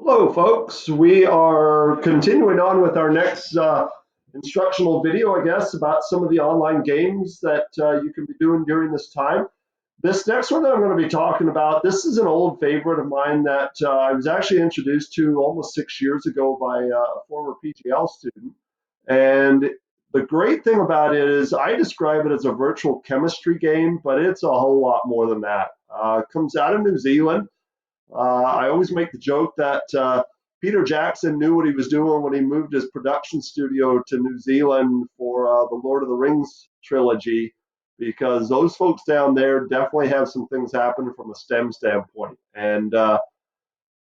Hello, folks. We are continuing on with our next instructional video, I guess, about some of the online games that you can be doing during this time. This next one that I'm going to be talking about, this is an old favorite of mine that I was actually introduced to almost 6 years ago by a former PGL student. And the great thing about it is I describe it as a virtual chemistry game, but it's a whole lot more than that. It comes out of New Zealand. I always make the joke that Peter Jackson knew what he was doing when he moved his production studio to New Zealand for the Lord of the Rings trilogy, because those folks down there definitely have some things happen from a STEM standpoint. And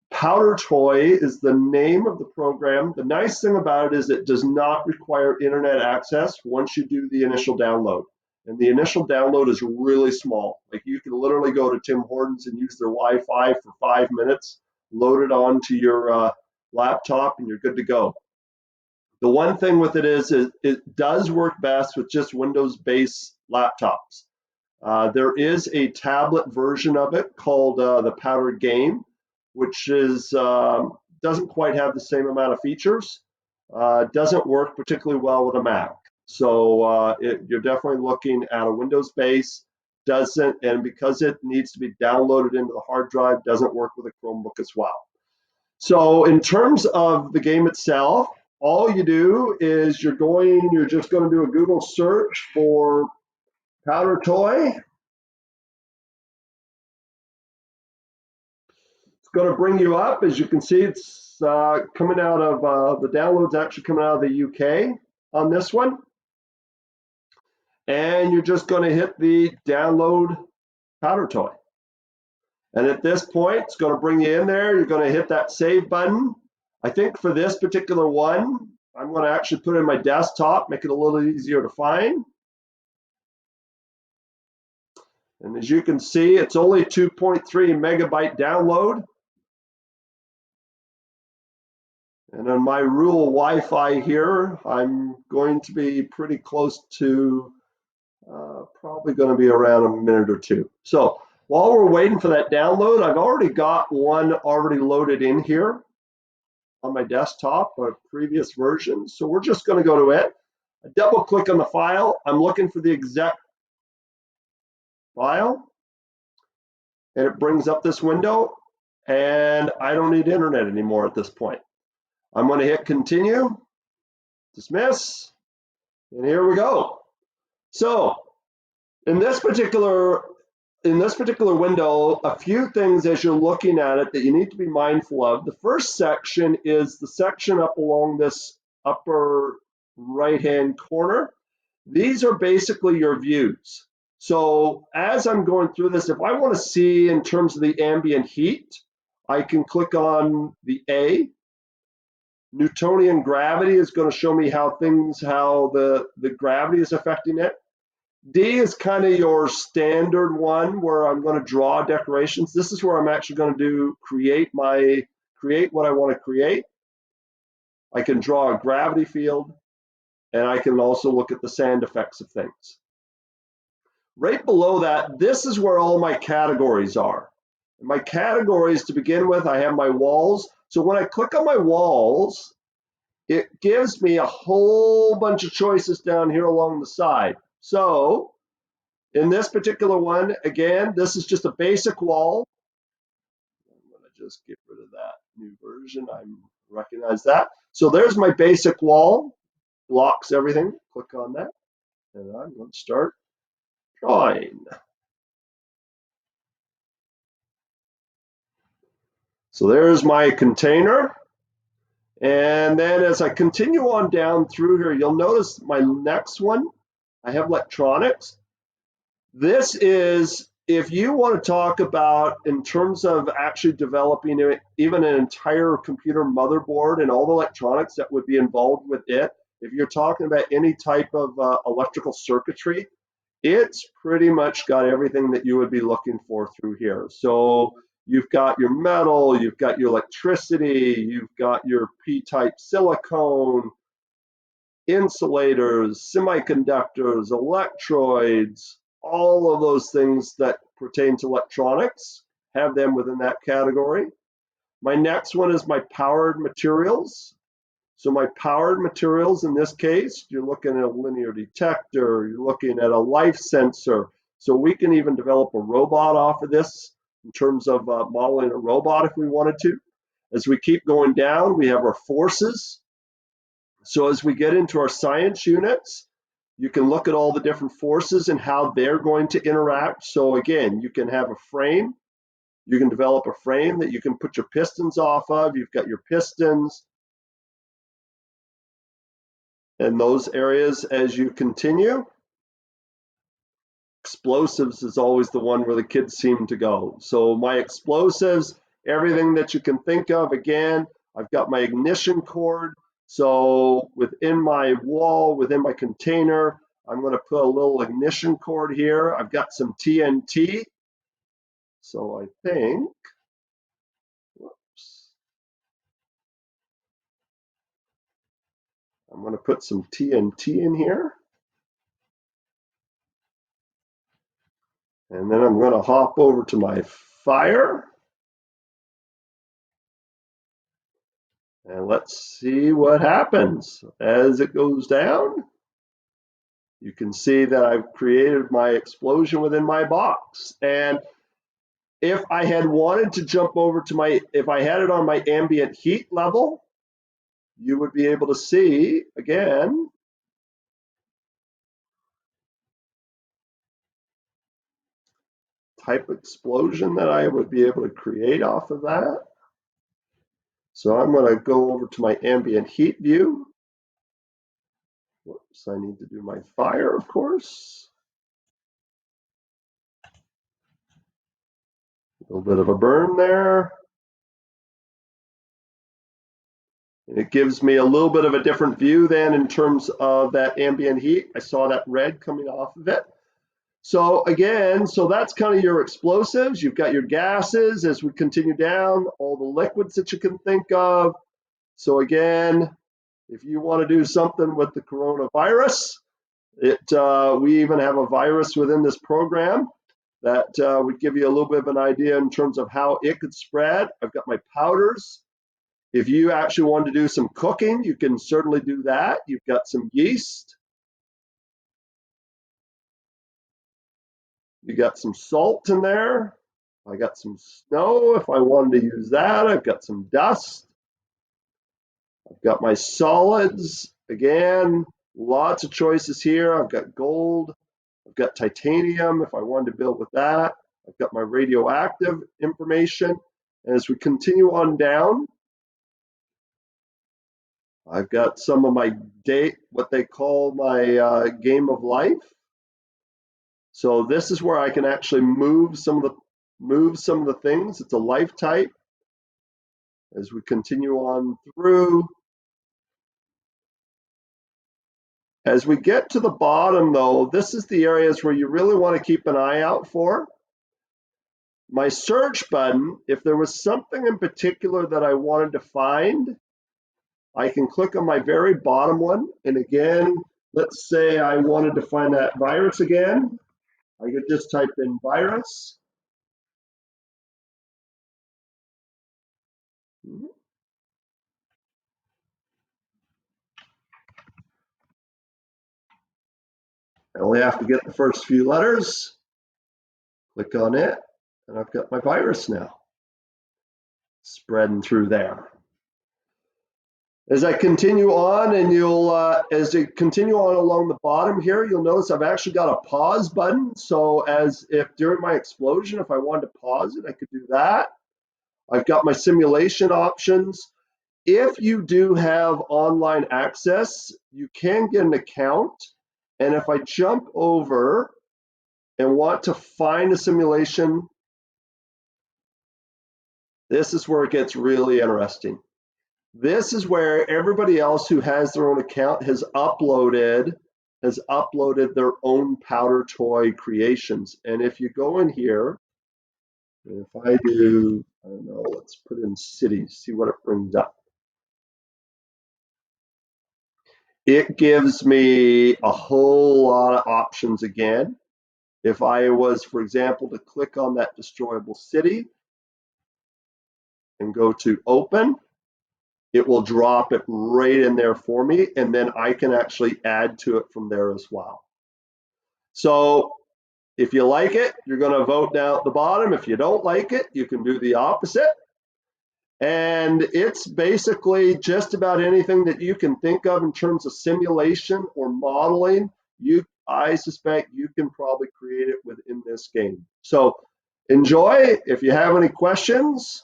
Powder Toy is the name of the program. The nice thing about it is it does not require internet access once you do the initial download. And the initial download is really small. Like you can literally go to Tim Hortons and use their Wi-Fi for 5 minutes, load it onto your laptop, and you're good to go. The one thing with it is it does work best with just Windows-based laptops. There is a tablet version of it called the Powder Game, which is doesn't quite have the same amount of features. Doesn't work particularly well with a Mac. So you're definitely looking at a Windows base. Doesn't, and because it needs to be downloaded into the hard drive, doesn't work with a Chromebook as well. So in terms of the game itself, all you do is you're just going to do a Google search for Powder Toy. Going to bring you up. As you can see, it's coming out of the download's actually coming out of the UK on this one. And you're just going to hit the download Powder Toy. And at this point, it's going to bring you in there. You're going to hit that save button. I think for this particular one, I'm going to actually put it in my desktop, make it a little easier to find. And as you can see, it's only 2.3 megabyte download. And on my rural Wi-Fi here, I'm going to be pretty close to probably going to be around a minute or two. So while we're waiting for that download, I've already got one already loaded in here on my desktop, a previous version. So we're just going to go to it. I double click on the file. I'm looking for the exact file, and it brings up this window, and I don't need internet anymore at this point. I'm going to hit continue, dismiss, and here we go. So in this particular window, a few things as you're looking at it that you need to be mindful of. The first section is the section up along this upper right-hand corner. These are basically your views. So as I'm going through this, if I want to see in terms of the ambient heat, I can click on the A. Newtonian gravity is going to show me how the gravity is affecting it. D is kind of your standard one where I'm going to draw decorations. This is where I'm actually going to create what I want to create. I can draw a gravity field, and I can also look at the sand effects of things. Right below that, this is where all my categories are. My categories, to begin with, I have my walls. So when I click on my walls, it gives me a whole bunch of choices down here along the side. So in this particular one, again, this is just a basic wall. I'm going to just get rid of that new version. I recognize that. So there's my basic wall, blocks everything. Click on that, and I'm going to start drawing. So there's my container. And then as I continue on down through here, you'll notice my next one, I have electronics. This is, if you want to talk about in terms of actually developing even an entire computer motherboard and all the electronics that would be involved with it, if you're talking about any type of electrical circuitry, it's pretty much got everything that you would be looking for through here. So you've got your metal, you've got your electricity, you've got your P-type silicone, insulators, semiconductors, electrodes, all of those things that pertain to electronics, have them within that category. My next one is my powered materials. So my powered materials in this case, you're looking at a linear detector, you're looking at a life sensor. So we can even develop a robot off of this in terms of modeling a robot if we wanted to. As we keep going down, we have our forces. So as we get into our science units, you can look at all the different forces and how they're going to interact. So again, you can have a frame. You can develop a frame that you can put your pistons off of. You've got your pistons and those areas as you continue. Explosives is always the one where the kids seem to go. So my explosives, everything that you can think of, again, I've got my ignition cord. So within my wall, within my container, I'm going to put a little ignition cord here. I've got some TNT. So I think, whoops, I'm going to put some TNT in here. And then I'm going to hop over to my fire. And let's see what happens as it goes down. You can see that I've created my explosion within my box. And if I had wanted to jump over to if I had it on my ambient heat level, you would be able to see, again, type of explosion that I would be able to create off of that. So I'm going to go over to my ambient heat view. Whoops, I need to do my fire, of course. A little bit of a burn there. And it gives me a little bit of a different view then in terms of that ambient heat. I saw that red coming off of it. So again, so that's kind of your explosives. You've got your gases as we continue down, all the liquids that you can think of. So again, if you want to do something with the coronavirus, we even have a virus within this program that would give you a little bit of an idea in terms of how it could spread. I've got my powders. If you actually want to do some cooking, you can certainly do that. You've got some yeast. You got some salt in there. I got some snow if I wanted to use that. I've got some dust. I've got my solids. Again, lots of choices here. I've got gold. I've got titanium if I wanted to build with that. I've got my radioactive information. And as we continue on down, I've got some of my what they call my game of life. So this is where I can actually move some of the things. It's a life type. As we continue on through, as we get to the bottom though, this is the areas where you really want to keep an eye out for. My search button, if there was something in particular that I wanted to find, I can click on my very bottom one. And again, let's say I wanted to find that virus again. I could just type in virus. I only have to get the first few letters, click on it, and I've got my virus now spreading through there. As I continue on, and as you continue on along the bottom here, you'll notice I've actually got a pause button. So as if during my explosion, if I wanted to pause it, I could do that. I've got my simulation options. If you do have online access, you can get an account. And if I jump over and want to find a simulation, this is where it gets really interesting. This is where everybody else who has their own account has uploaded their own powder toy creations. And if you go in here, if I do, I don't know, let's put in cities, see what it brings up. It gives me a whole lot of options again. If I was, for example, to click on that destroyable city, and go to open, it will drop it right in there for me, and then I can actually add to it from there as well. So if you like it, you're going to vote down at the bottom. If you don't like it, you can do the opposite. And it's basically just about anything that you can think of in terms of simulation or modeling. I suspect you can probably create it within this game. So enjoy. If you have any questions,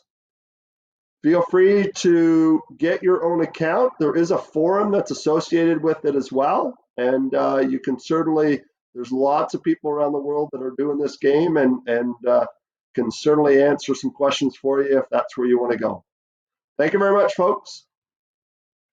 feel free to get your own account. There is a forum that's associated with it as well. And you can certainly, there's lots of people around the world that are doing this game and can certainly answer some questions for you if that's where you want to go. Thank you very much, folks.